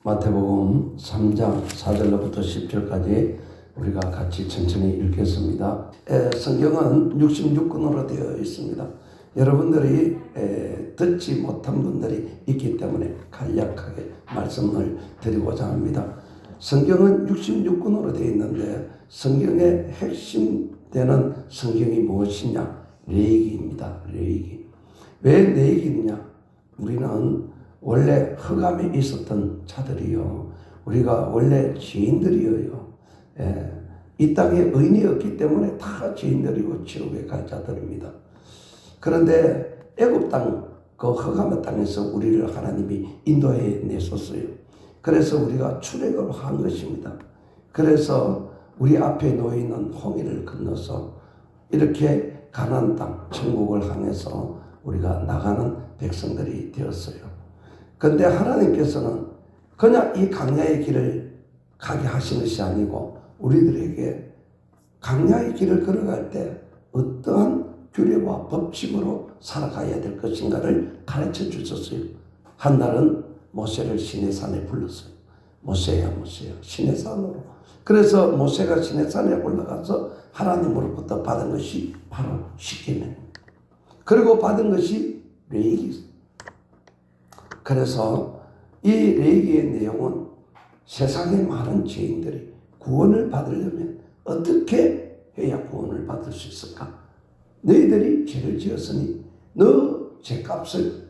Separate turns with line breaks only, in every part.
마태복음 3장 4절로부터 10절까지 우리가 같이 천천히 읽겠습니다. 성경은 66권으로 되어 있습니다. 여러분들이 듣지 못한 분들이 있기 때문에 간략하게 말씀을 드리고자 합니다. 성경은 66권으로 되어 있는데 성경의 핵심되는 성경이 무엇이냐? 레위기입니다. 레위기. 왜 레위기냐? 우리는 원래 흑암에 있었던 자들이요, 우리가 원래 죄인들이에요. 이 땅에 의인이 없기 때문에 다 죄인들이고 지옥에 갈 자들입니다. 그런데 애굽 땅, 그 흑암의 땅에서 우리를 하나님이 인도해 내셨어요. 그래서 우리가 출애굽을 한 것입니다. 그래서 우리 앞에 놓이는 홍해를 건너서 이렇게 가나안 땅, 천국을 향해서 우리가 나가는 백성들이 되었어요. 그런데 하나님께서는 그냥 이 광야의 길을 가게 하신 것이 아니고 우리들에게 광야의 길을 걸어갈 때 어떠한 규례와 법칙으로 살아가야 될 것인가를 가르쳐 주셨어요. 한 날은 모세를 시내산에 불렀어요. 모세야 모세야 시내산으로. 그래서 모세가 시내산에 올라가서 하나님으로부터 받은 것이 바로 십계명, 그리고 받은 것이 레위기. 그래서 이 레위기의 내용은 세상의 많은 죄인들이 구원을 받으려면 어떻게 해야 구원을 받을 수 있을까? 너희들이 죄를 지었으니 너 죄값을,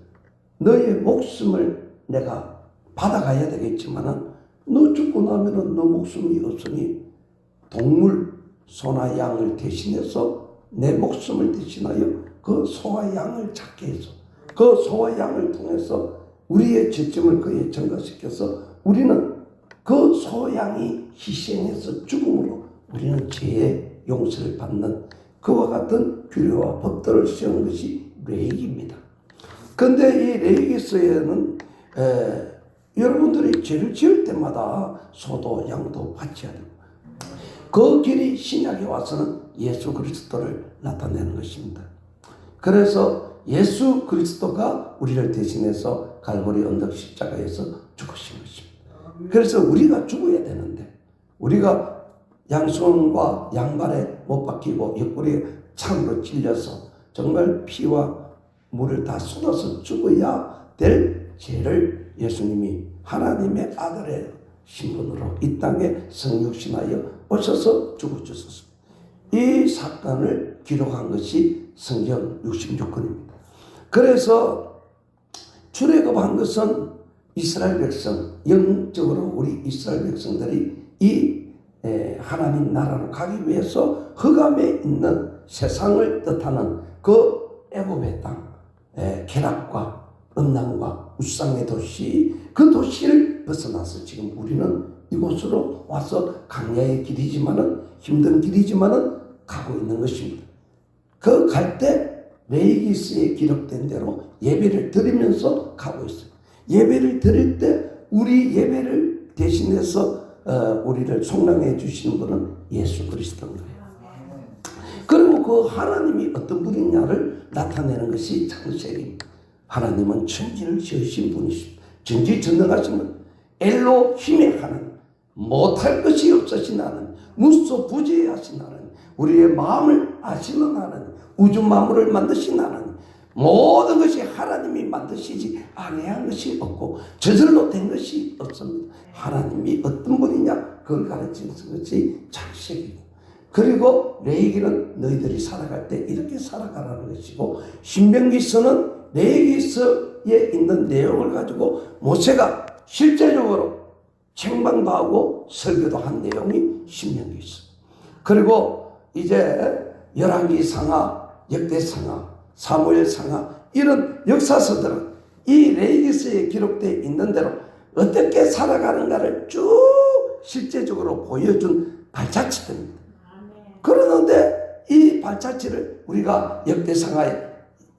너의 목숨을 내가 받아가야 되겠지만은 너 죽고 나면은 너 목숨이 없으니 동물, 소나 양을 대신해서 내 목숨을 대신하여 그 소와 양을 잡게 해서 그 소와 양을 통해서 우리의 죄점을 그에 전가시켜서 우리는 그 소양이 희생해서 죽음으로 우리는 죄의 용서를 받는 그와 같은 규례와 법도를 세운 것이 레위기입니다. 그런데 이 레위기서에는 여러분들이 죄를 지을 때마다 소도 양도 바쳐야 되고, 그 길이 신약에 와서는 예수 그리스도를 나타내는 것입니다. 그래서 예수 그리스도가 우리를 대신해서 갈보리 언덕 십자가에서 죽으신 것입니다. 그래서 우리가 죽어야 되는데 우리가 양손과 양발에 못 박히고 옆구리에 창으로 찔려서 정말 피와 물을 다 쏟아서 죽어야 될 죄를 예수님이 하나님의 아들의 신분으로 이 땅에 성육신하여 오셔서 죽어주셨습니다. 이 사건을 기록한 것이 성경 66권입니다. 그래서 출애굽한 것은 이스라엘 백성, 영적으로 우리 이스라엘 백성들이 이 하나님 나라로 가기 위해서 흑암에 있는 세상을 뜻하는 그 애굽의 땅, 쾌락과 음란과 우상의 도시, 그 도시를 벗어나서 지금 우리는 이곳으로 와서 광야의 길이지만은, 힘든 길이지만은 가고 있는 것입니다. 그 갈 때 레위기서에 기록된 대로 예배를 드리면서 가고 있어요. 예배를 드릴 때 우리 예배를 대신해서 우리를 속량해 주시는 분은 예수 그리스도인 거예요. 그리고 그 하나님이 어떤 분이냐를 나타내는 것이 창세기입니다. 하나님은 천지를 지으신 분이십니다. 전지전능하신 분, 엘로힘의 하나님, 못할 것이 없으신 하나님, 무소부재하신 하나님, 우리의 마음을 아시는 하나님, 우주 만물을 만드신 하나님, 모든 것이 하나님이 만드시지 아니한 것이 없고 저절로 된 것이 없습니다. 하나님이 어떤 분이냐, 그걸 가르치는 것이 창세기고, 그리고 레위기는 너희들이 살아갈 때 이렇게 살아가라는 것이고, 신명기서는 레위기서에 있는 내용을 가지고 모세가 실제적으로 책망도 하고 설교도 한 내용이 신명기서. 그리고 이제 열왕기상하, 역대상하, 사무엘상하, 이런 역사서들은 이 레위기서에 기록되어 있는 대로 어떻게 살아가는가를 쭉 실제적으로 보여준 발자취입니다. 그러는데 이 발자취를 우리가 역대상하,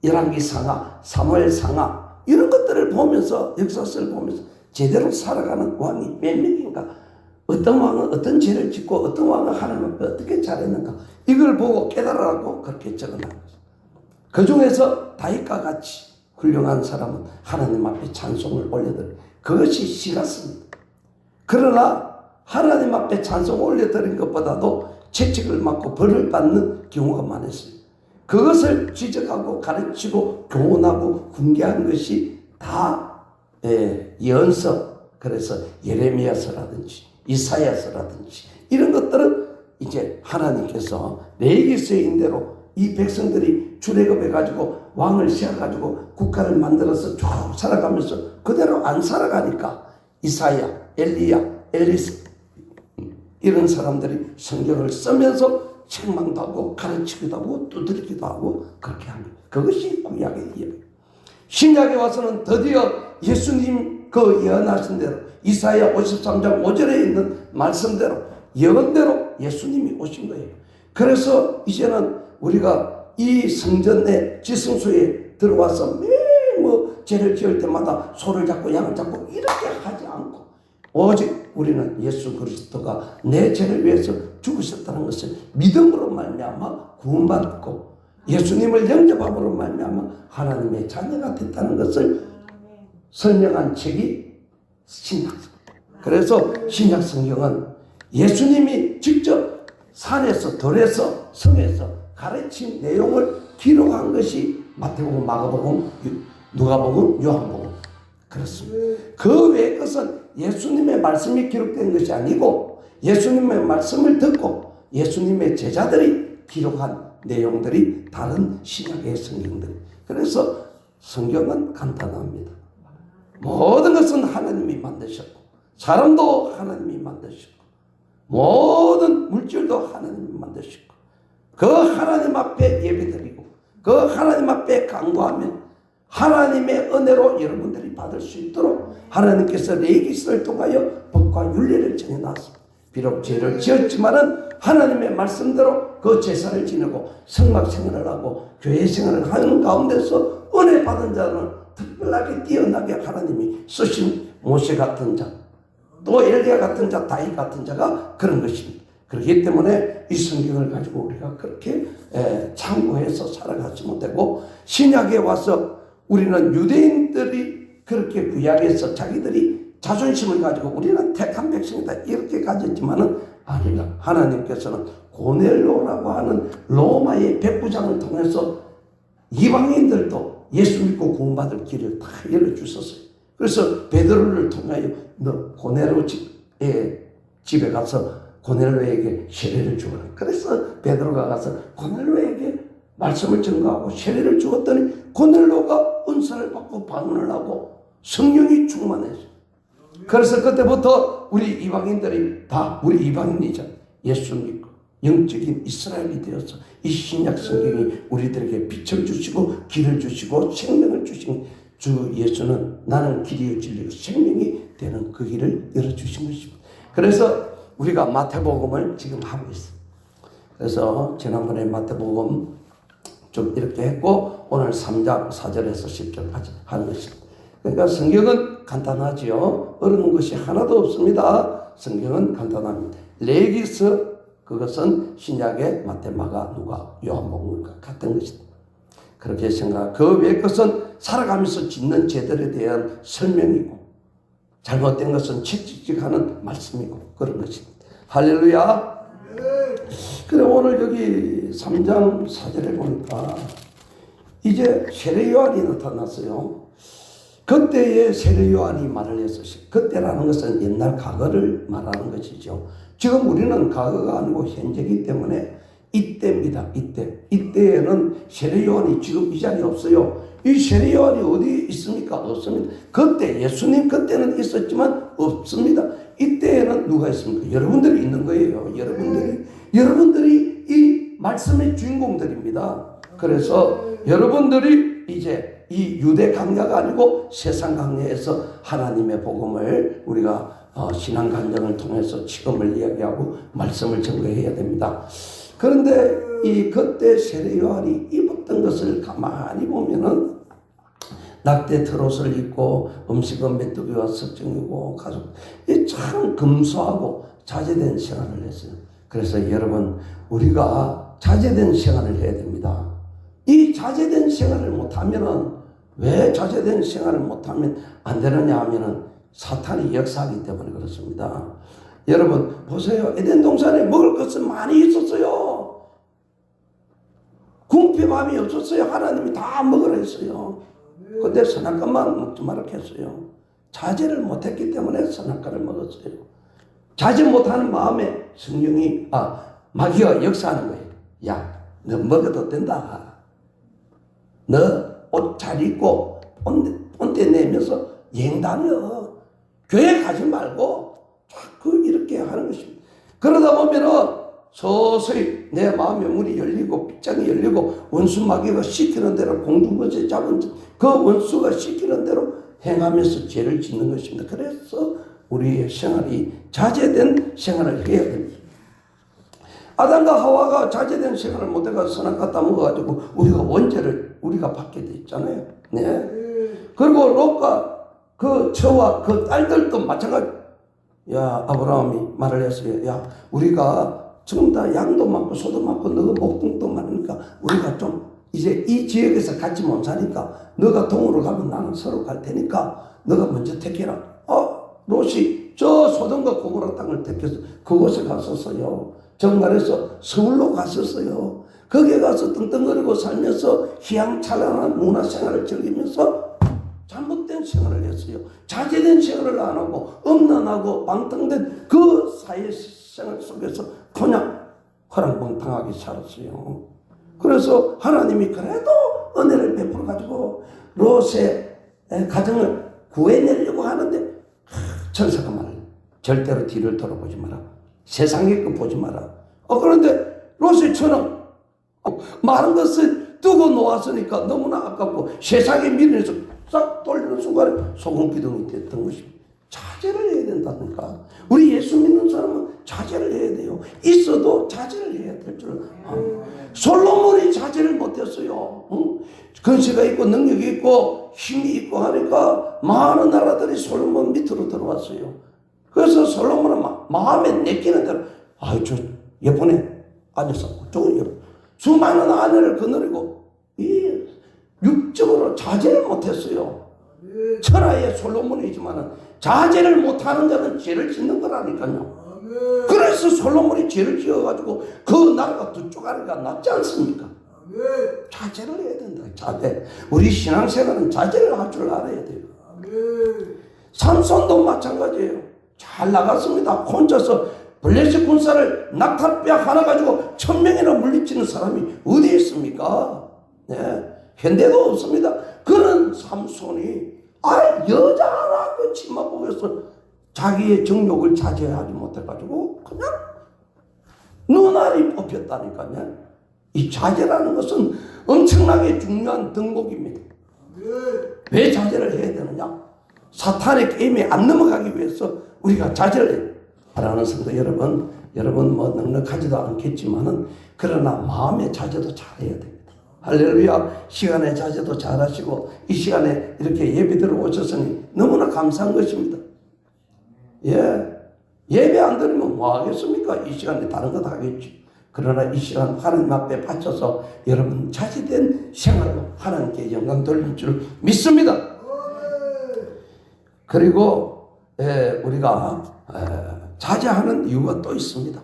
열왕기상하, 사무엘상하 이런 것들을 보면서, 역사서를 보면서 제대로 살아가는 왕이 몇 명인가, 어떤 왕은 어떤 죄를 짓고 어떤 왕은 하나님 앞에 어떻게 잘했는가, 이걸 보고 깨달으라고 그렇게 적어놓은 거죠. 그 중에서 다윗과 같이 훌륭한 사람은 하나님 앞에 찬송을 올려드려, 그것이 시 같습니다. 그러나 하나님 앞에 찬송 올려드린 것보다도 채찍을 맞고 벌을 받는 경우가 많았어요. 그것을 지적하고 가르치고 교훈하고 훈계한 것이 다 예언서, 그래서 예레미야서라든지 이사야서라든지 이런 것들은 이제 하나님께서 레위기서인 대로 이 백성들이 출애굽해가지고 왕을 세워가지고 국가를 만들어서 쭉 살아가면서 그대로 안 살아가니까 이사야, 엘리야, 엘리스 이런 사람들이 성경을 쓰면서 책망도 하고 가르치기도 하고 두드리기도 하고 그렇게 합니다. 그것이 구약의 예배. 신약에 와서는 드디어 예수님 그 예언하신 대로 이사야 53장 5절에 있는 말씀대로 예언대로 예수님이 오신 거예요. 그래서 이제는 우리가 이 성전의 지성소에 들어와서 매일 죄를 지을 때마다 소를 잡고 양을 잡고 이렇게 하지 않고 오직 우리는 예수 그리스도가 내 죄를 위해서 죽으셨다는 것을 믿음으로 말미암아 구원받고 예수님을 영접함으로 말미암아 하나님의 자녀가 됐다는 것을 설명한 책이 신약성경. 그래서 신약성경은 예수님이 직접 산에서 들에서 성에서 가르친 내용을 기록한 것이 마태복음, 마가복음, 누가복음, 요한복음 그렇습니다. 그 외의 것은 예수님의 말씀이 기록된 것이 아니고 예수님의 말씀을 듣고 예수님의 제자들이 기록한 내용들이 다른 신약의 성경들. 그래서 성경은 간단합니다. 모든 것은 하나님이 만드셨고 사람도 하나님이 만드셨고 모든 물질도 하나님이 만드셨고 그 하나님 앞에 예배드리고 그 하나님 앞에 간구하면 하나님의 은혜로 여러분들이 받을 수 있도록 하나님께서 레위기서를 통하여 법과 윤리를 정해놨습니다. 비록 죄를 지었지만은 하나님의 말씀대로 그 제사를 지내고 성막 생활을 하고 교회 생활을 하는 가운데서 은혜 받은 자는 특별하게 뛰어나게 하나님이 쓰신 모세 같은 자, 또 엘리야 같은 자, 다윗 같은 자가 그런 것입니다. 그렇기 때문에 이 성경을 가지고 우리가 그렇게 참고해서 살아가지 못하고 신약에 와서 우리는 유대인들이 그렇게 구약에서 자기들이 자존심을 가지고 우리는 택한 백성이다 이렇게 가졌지만은 아니라 하나님께서는 고넬로라고 하는 로마의 백부장을 통해서 이방인들도 예수 믿고 구원받을 길을 다 열어주셨어요. 그래서 베드로를 통하여 너 고넬로 집에 가서 고넬로에게 세례를 주어라. 그래서 베드로가 가서 고넬로에게 말씀을 전가하고 세례를 주었더니 고넬로가 은사를 받고 방언을 하고 성령이 충만했어요. 그래서 그때부터 우리 이방인들이 다 우리 이방인이죠. 예수 믿고 영적인 이스라엘이 되어서 이 신약 성경이 우리들에게 빛을 주시고 길을 주시고 생명을 주신 주 예수는 나는 길이요 진리요 생명이 되는 그 길을 열어주신 것입니다. 그래서 우리가 마태복음을 지금 하고 있습니다. 그래서 지난번에 마태복음 좀 이렇게 했고 오늘 3장 4절에서 10절까지 하는 것입니다. 그러니까 성경은 간단하지요. 어려운 것이 하나도 없습니다. 성경은 간단합니다. 레위기서 그것은 신약의 마태, 마가, 누가, 요한복음과 같은 것입니다. 그렇게 생각. 그 외의 것은 살아가면서 짓는 죄들에 대한 설명이고 잘못된 것은 채찍질하는 말씀이고 그런 것입니다. 할렐루야. 그래 오늘 여기 3장 4절에 보니까 이제 세례 요한이 나타났어요. 그때의 세례 요한이 말을 했었어요. 그때라는 것은 옛날 과거를 말하는 것이죠. 지금 우리는 과거가 아니고 현재이기 때문에 이때입니다. 이때에는 세례 요한이 지금 이 자리에 없어요. 이 세례 요한이 어디 있습니까? 없습니다. 그때 예수님 그때는 있었지만 없습니다. 이때에는 누가 있습니까? 여러분들이 있는 거예요. 여러분들이 이 말씀의 주인공들입니다. 그래서 여러분들이 이제 이 유대 강야가 아니고 세상 강야에서 하나님의 복음을 우리가 신앙 간증을 통해서 지금을 이야기하고 말씀을 증거해야 됩니다. 그런데 이 그때 세례 요한이 입었던 것을 가만히 보면은 낙대 트롯을 입고 음식은 메뚜기와 석정이고 가족 참 금소하고 자제된 생활을 했어요. 그래서 여러분 우리가 자제된 생활을 해야 됩니다. 이 자제된 생활을 못하면은 왜 자제된 생활을 못하면 안 되느냐 하면은 사탄이 역사하기 때문에 그렇습니다. 여러분 보세요. 에덴 동산에 먹을 것은 많이 있었어요. 궁핍함이 없었어요. 하나님이 다 먹으라 했어요. 근데 선악과만 먹지 말라 했어요. 자제를 못했기 때문에 선악과를 먹었어요. 자제 못하는 마음에 성령이 마귀가 역사하는 거예요. 야, 너 먹어도 된다. 너 옷 잘 입고 본때 내면서 여행 다녀. 교회 가지 말고 자꾸 이렇게 하는 것입니다. 그러다 보면은 서서히 내 마음의 문이 열리고 빗장이 열리고 원수 마귀가 시키는 대로 공중거제 잡은 그 원수가 시키는 대로 행하면서 죄를 짓는 것입니다. 그래서 우리의 생활이 자제된 생활을 해야 됩니다. 아담과 하와가 자제된 생활을 못해서 선악과 따먹어가지고 우리가 원죄를 우리가 받게 됐잖아요. 네. 그리고 롯과 그 처와 그 딸들도 마찬가지. 야, 아브라함이 말을 했어요. 야, 우리가 지금 다 양도 많고 소도 많고 너가 목동도 많으니까 우리가 좀 이제 이 지역에서 같이 못 사니까 너가 동으로 가면 나는 서로 갈 테니까 너가 먼저 택해라. 롯이 저 소돔과 고모라 땅을 택해서 그곳에 갔었어요. 정말해서 서울로 갔었어요. 거기에 가서 떵떵거리고 살면서 희양찬란한 문화생활을 즐기면서 잘못된 생활을 했어요. 자제된 생활을 안 하고 엄난하고 방탕된 그 사회생활 속에서 그냥 허랑방탕하게 살았어요. 그래서 하나님이 그래도 은혜를 베풀어 가지고 롯의 가정을 구해내려고 하는데 천사가 말해요. 절대로 뒤를 돌아보지 마라. 세상의 것 보지 마라. 그런데 롯의 처는 많은 것을 두고 놓았으니까 너무나 아깝고 세상의 미련에서 싹 돌리는 순간에 소금기둥이 됐던 것입니다. 자제를 해야 된다니까. 우리 예수 믿는 사람은 자제를 해야 돼요. 있어도 자제를 해야 될 줄 압니다. 솔로몬이 자제를 못했어요. 근세가 있고 능력이 있고 힘이 있고 하니까 많은 나라들이 솔로몬 밑으로 들어왔어요. 그래서 솔로몬은 마음에 내키는 대로 저 예쁜에 앉아서 수많은 아내를 거느리고 이 육적으로 자제를 못했어요. 천하의 솔로몬이지만 자제를 못하는 자는 죄를 짓는 거라니까요. 그래서 솔로몬이 죄를 지어가지고 그 나라가 두 쪼가리가 났지 않습니까? 자제를 해야 된다. 자제. 우리 신앙생활은 자제를 할 줄 알아야 돼요. 삼손도 마찬가지예요. 잘 나갔습니다. 혼자서 블레셋 군사를 낙타뼈 하나 가지고 1000명이나 물리치는 사람이 어디 있습니까? 네. 현대도 없습니다. 그런 삼손이 여자 하나 그 치마 보면서 자기의 정욕을 자제하지 못해가지고 그냥 눈알이 뽑혔다니까요. 이 자제라는 것은 엄청나게 중요한 덕목입니다. 왜 자제를 해야 되느냐? 사탄의 게임에 안 넘어가기 위해서 우리가 자제를 해요. 사랑하는 성도 여러분 뭐 넉넉하지도 않겠지만은 그러나 마음의 자제도 잘해야 됩니다. 할렐루야. 시간의 자제도 잘하시고 이 시간에 이렇게 예배 들어오셨으니 너무나 감사한 것입니다. 예배 안 드리면 뭐 하겠습니까? 이 시간에 다른 것 하겠지. 그러나 이 시간 하나님 앞에 바쳐서 여러분 자제된 생활로 하나님께 영광 돌릴 줄 믿습니다. 그리고 우리가 자제하는 이유가 또 있습니다.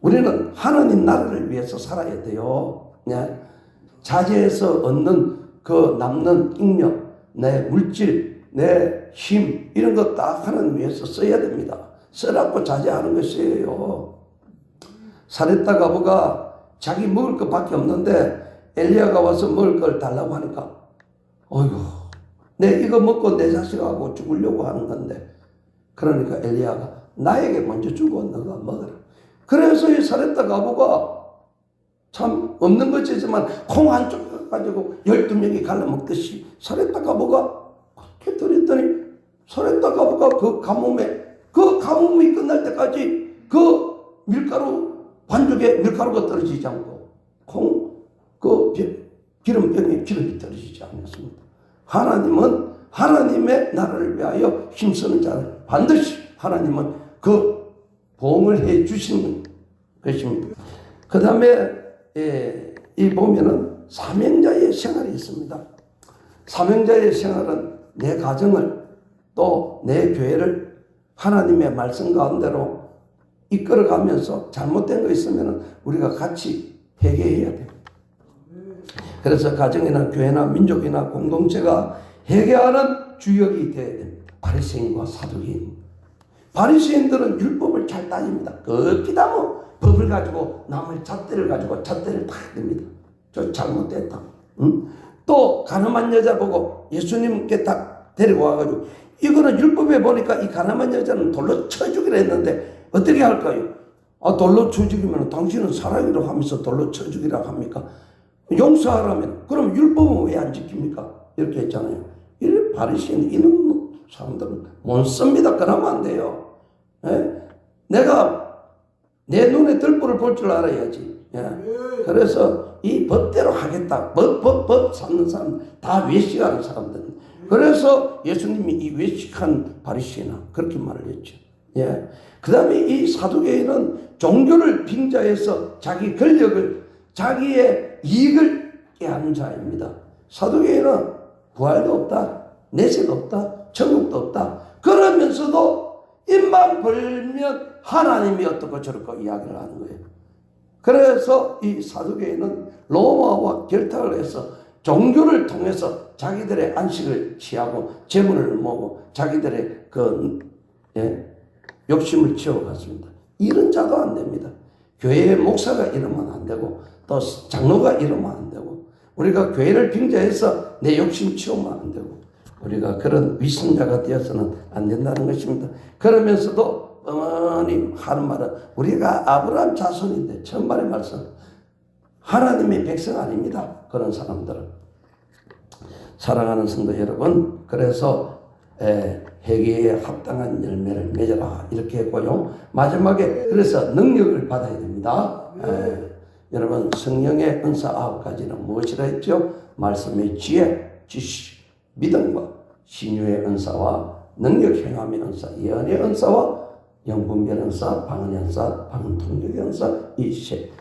우리는 하나님 나라를 위해서 살아야 돼요. 자제해서 얻는 그 남는 ing력, 내 물질, 내 힘 이런 것 다 하나님 위해서 써야 됩니다. 써라고 자제하는 것이에요. 사렙다 과부가 자기 먹을 것밖에 없는데 엘리야가 와서 먹을 걸 달라고 하니까 어이구 내 이거 먹고 내 자식하고 죽으려고 하는 건데 그러니까 엘리야가 나에게 먼저 주고 너가 먹어라. 그래서 이 사렙다 과부가 참 없는 것이지만 콩 한쪽 가지고 12명이 갈라 먹듯이 사렙다 과부가 그렇게 드렸더니 사렙다 과부가 그 가뭄이 끝날 때까지 그 밀가루 반죽에 밀가루가 떨어지지 않고 기름병에 기름이 떨어지지 않았습니다. 하나님은 하나님의 나라를 위하여 힘쓰는 자를 반드시 하나님은 그 보응을 해 주시는 것입니다. 그 다음에 이 보면은 사명자의 생활이 있습니다. 사명자의 생활은 내 가정을 또 내 교회를 하나님의 말씀 가운데로 이끌어가면서 잘못된 거 있으면 우리가 같이 회개해야 돼요. 그래서 가정이나 교회나 민족이나 공동체가 회개하는 주역이 되어야 됩니다. 바리새인과 사두개인. 바리새인들은 율법을 잘 따집니다. 급히다 뭐 법을 가지고 남의 잣대를 가지고 잣대를 팍 냅니다. 저 잘못됐다. 응? 또 가늠한 여자 보고 예수님께 딱 데리고 와가지고 이거는 율법에 보니까 이 가늠한 여자는 돌로 쳐 죽이라 했는데 어떻게 할까요? 돌로 쳐 죽이면 당신은 사랑이라고 하면서 돌로 쳐 죽이라고 합니까? 용서하라면 그럼 율법은 왜 안 지킵니까? 이렇게 했잖아요. 이 바리새인 이런 사람들은 못 씁니다. 그러면 안 돼요. 예? 내가 내 눈에 들보를 볼 줄 알아야지. 예? 그래서 이 법대로 하겠다. 법 삼는 사람 다 외식하는 사람들. 그래서 예수님이 이 외식한 바리새인아 그렇게 말을 했죠. 예. 그 다음에 이 사두개인은 종교를 빙자해서 자기 권력을 자기의 이익을 깨하는 자입니다. 사두개인은 부활도 없다, 내세도 없다, 천국도 없다. 그러면서도 입만 벌면 하나님이 어떻고 저렇고 이야기를 하는 거예요. 그래서 이 사두개인은 로마와 결탁을 해서 종교를 통해서 자기들의 안식을 취하고 재물을 모으고 자기들의 욕심을 채워갔습니다. 이런 자도 안 됩니다. 교회의 목사가 이러면 안 되고 또 장로가 이러면 안 되고 우리가 교회를 빙자해서 내 욕심 채우면 안 되고 우리가 그런 위선자가 되어서는 안 된다는 것입니다. 그러면서도 어머니 하는 말은 우리가 아브라함 자손인데 천만의 말씀 하나님의 백성 아닙니다. 그런 사람들은. 사랑하는 성도 여러분, 그래서 회개에 합당한 열매를 맺어라 이렇게 했고요. 마지막에 그래서 능력을 받아야 됩니다. 여러분 성령의 은사 9가지는 무엇이라 했죠? 말씀의 지혜, 지식, 믿음과 신유의 은사와 능력 행함의 은사, 예언의 은사와 영분별 은사, 방언 은사, 방언 통역의 은사 이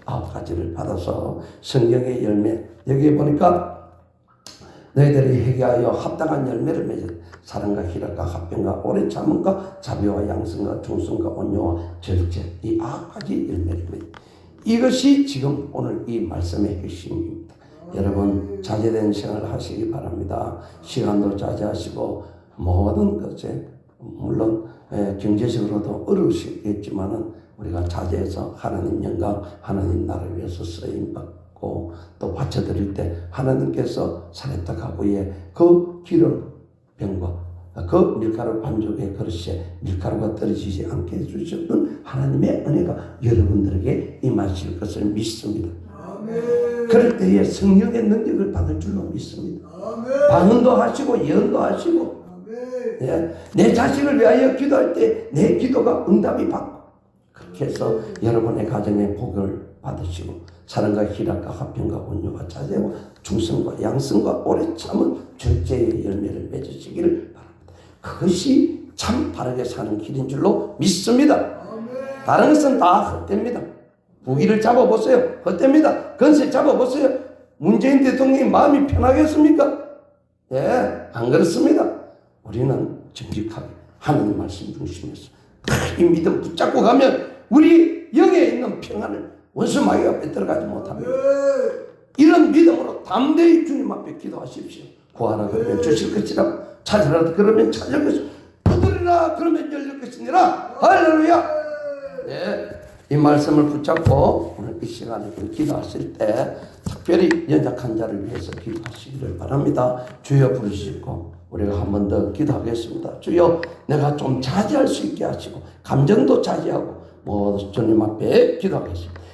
9가지를 받아서 성령의 열매 여기 보니까 너희들이 회개하여 합당한 열매를 맺어 사랑과 희락과 화평과 오래 참음과 자비와 양성과 충성과 온유와 절제 이 9가지 열매를 맺어 이것이 지금 오늘 이 말씀의 핵심입니다. 여러분 자제된 생활을 하시기 바랍니다. 시간도 자제하시고 모든 것에 물론 경제적으로도 어려우시겠지만은 우리가 자제해서 하나님 영광 하나님 나라를 위해서 쓰임받고 또 바쳐드릴 때 하나님께서 사렙다 가구에 그 기름병과 그 밀가루 반죽의 그릇에 밀가루가 떨어지지 않게 해주셨던 하나님의 은혜가 여러분들에게 임하실 것을 믿습니다. 아멘. 그럴 때에 성령의 능력을 받을 줄로 믿습니다. 아멘. 방언도 하시고 예언도 하시고 예, 내 자신을 위하여 기도할 때 내 기도가 응답이 받고 그렇게 해서 여러분의 가정의 복을 받으시고 사랑과 희락과 화평과 온유와 자제와 충성과 양성과 오래 참은 절제의 열매를 맺으시기를 바랍니다. 그것이 참 바르게 사는 길인 줄로 믿습니다. 다른 것은 다 헛됩니다. 부귀를 잡아보세요. 헛됩니다. 건세 잡아보세요. 문재인 대통령이 마음이 편하겠습니까? 예, 안 그렇습니다. 우리는 정직하게 하나님 말씀 중심에서 이 믿음 붙잡고 가면 우리 영에 있는 평안을 원수 마귀가 뺏들어가지 못합니다. 이런 믿음으로 담대히 주님 앞에 기도하십시오. 구하라 그러면 주실 것이라 찾으라 그러면 찾을 것이라 두드리라 그러면 열릴 것이니라. 할렐루야. 네, 이 말씀을 붙잡고 오늘 이 시간에 기도하실 때 특별히 연약한 자를 위해서 기도하시기를 바랍니다. 주여 부르시고 우리가 한 번 더 기도하겠습니다. 주여 내가 좀 자제할 수 있게 하시고 감정도 자제하고 모두 주님 앞에 기도하겠습니다.